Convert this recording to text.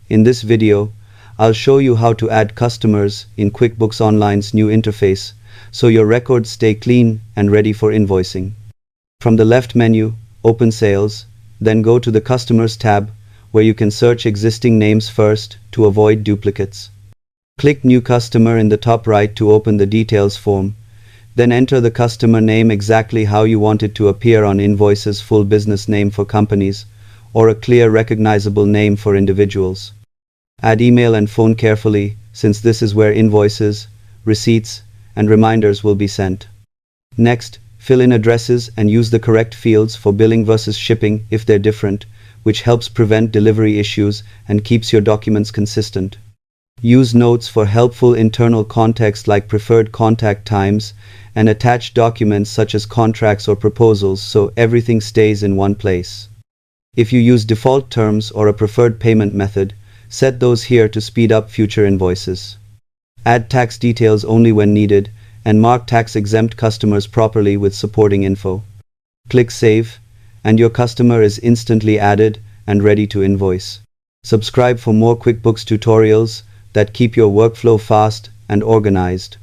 In this video, I'll show you how to add customers in QuickBooks Online's new interface so your records stay clean and ready for invoicing. From the left menu, open Sales, then go to the Customers tab where you can search existing names first to avoid duplicates. Click New Customer in the top right to open the Details form. Then enter the customer name exactly how you want it to appear on invoices, full business name for companies, or a clear recognizable name for individuals. Add email and phone carefully, since this is where invoices, receipts, and reminders will be sent. Next, fill in addresses and use the correct fields for billing versus shipping if they're different, which helps prevent delivery issues and keeps your documents consistent. Use notes for helpful internal context like preferred contact times, and attach documents such as contracts or proposals so everything stays in one place. If you use default terms or a preferred payment method, set those here to speed up future invoices. Add tax details only when needed, and mark tax-exempt customers properly with supporting info. Click Save, and your customer is instantly added and ready to invoice. Subscribe for more QuickBooks tutorials that keep your workflow fast and organized.